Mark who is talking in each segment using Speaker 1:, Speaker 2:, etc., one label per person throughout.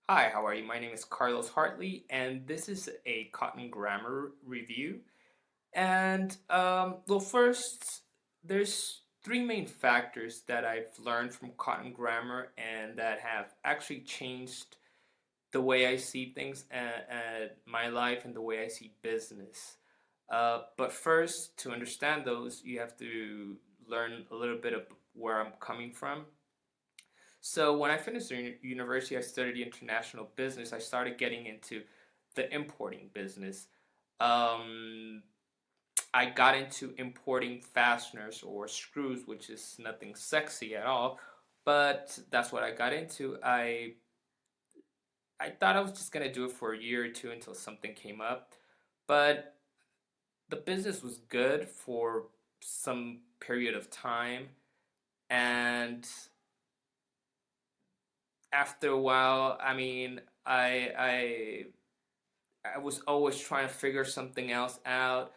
Speaker 1: Hi, how are you? My name is Carlos Hartley, and this is a Kotton Grammer review. First, there's three main factors that I've learned from Kotton Grammer and that have actually changed the way I see things and my life and the way I see business. But first, to understand those, you have to learn a little bit of where I'm coming from. So when I finished university, I studied international business. I started getting into the importing business. Um, I got into importing fasteners or screws, which is nothing sexy at all, but that's what I got into. I thought I was just gonna do it for a year or two until something came up, but the business was good for some period of time, and after a while, I was always trying to figure something else out.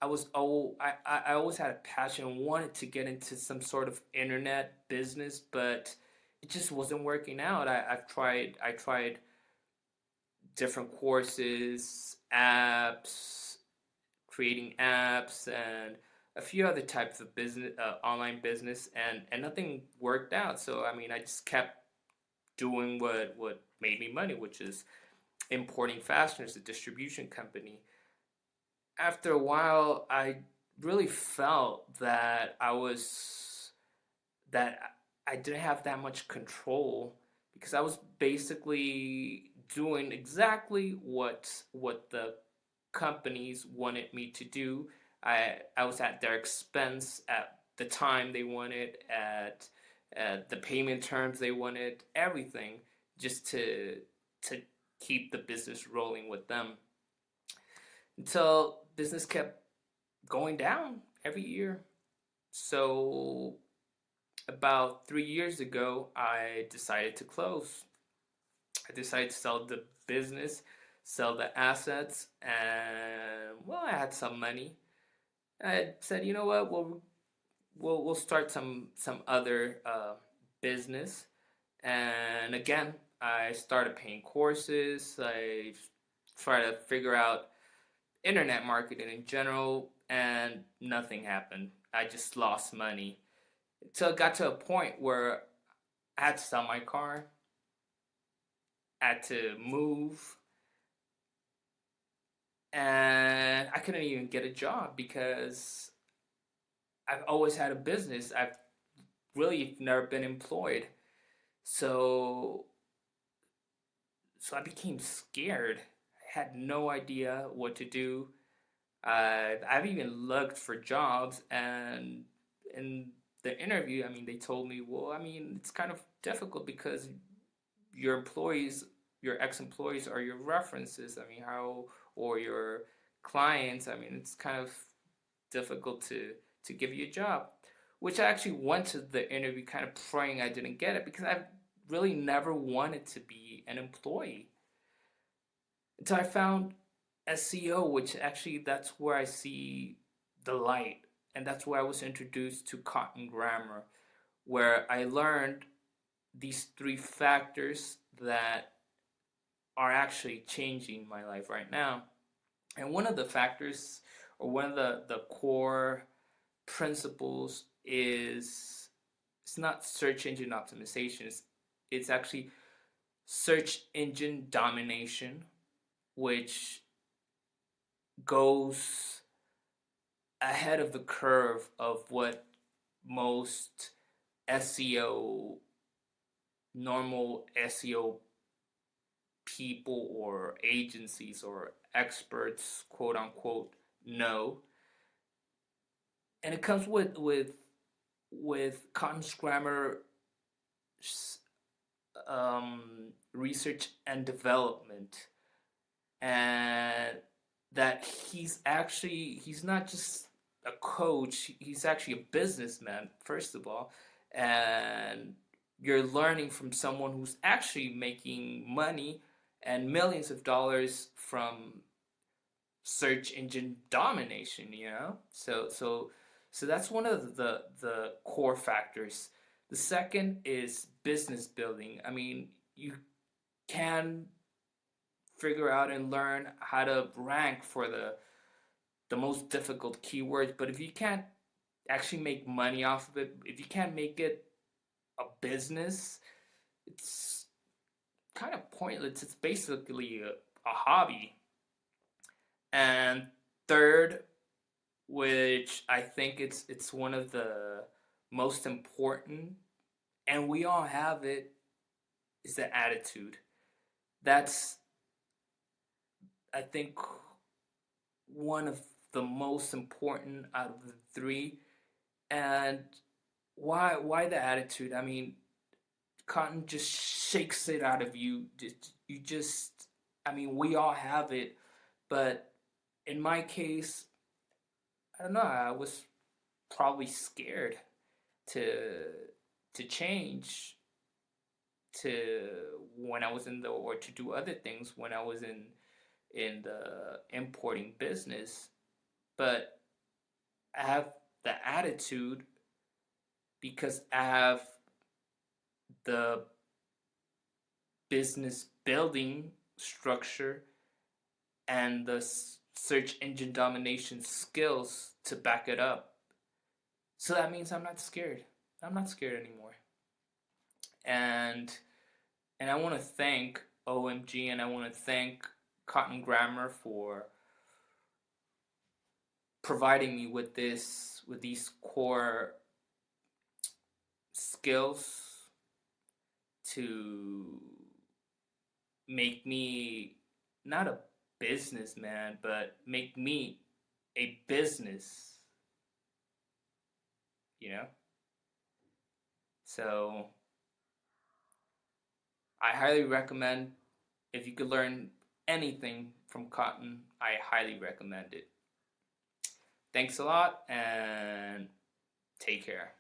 Speaker 1: I always had a passion and wanted to get into some sort of internet business, but it just wasn't working out. I tried different courses, apps, creating apps, and a few other types of business, online business, and nothing worked out. So I just kept doing what made me money, which is importing fasteners, a distribution company. After a while, I really felt that I didn't have that much control because I was basically doing exactly what the companies wanted me to do. I was at their expense at the time they wanted, at the payment terms they wanted, everything just to keep the business rolling with them until business kept going down every year. So about 3 years ago, I decided to close. I decided to sell the business, sell the assets, and well, I had some money. I said, you know what, we'll start some other business. And again, I started paying courses. I tried to figure out internet marketing in general, and nothing happened. I just lost money. Until it got to a point where I had to sell my car, I had to move, and I couldn't even get a job because I've always had a business. I've really never been employed. So so I became scared. I had no idea what to do. I've even looked for jobs, and in the interview, they told me, well, it's kind of difficult because your employees, your ex-employees, are your references. How or your clients. It's kind of difficult to give you a job. Which I actually went to the interview kind of praying I didn't get it because I really never wanted to be an employee until I found SEO, which actually that's where I see the light, and that's where I was introduced to Kotton Grammar, where I learned these three factors that are actually changing my life right now. And one of the factors, or one of the core principles, is it's not search engine optimization. It's actually search engine domination, which goes ahead of the curve of what most SEO, normal SEO people or agencies or experts, quote unquote, know. And it comes with Kotton's Grammar research and development, and that he's not just a coach, he's actually a businessman, first of all. And you're learning from someone who's actually making money and millions of dollars from search engine domination, so that's one of the core factors. The second is business building. You can figure out and learn how to rank for the most difficult keywords, but if you can't actually make money off of it, if you can't make it a business, it's kind of pointless. It's basically a hobby. And third, which I think it's one of the most important, and we all have it, is the attitude. That's, I think, one of the most important out of the three. And why the attitude? I mean, Kotton just shakes it out of you. You just, I mean, we all have it, but in my case, I don't know. I was probably scared to change to when I was in the, or to do other things when I was in the importing business. But I have the attitude because I have the business building structure and the search engine domination skills to back it up. So that means I'm not scared. I'm not scared anymore. And I want to thank OMG, and I want to thank Kotton Grammer for providing me with these core skills to make me not a businessman, but make me a business, you know? So I highly recommend, if you could learn anything from Kotton, I highly recommend it. Thanks a lot, and take care.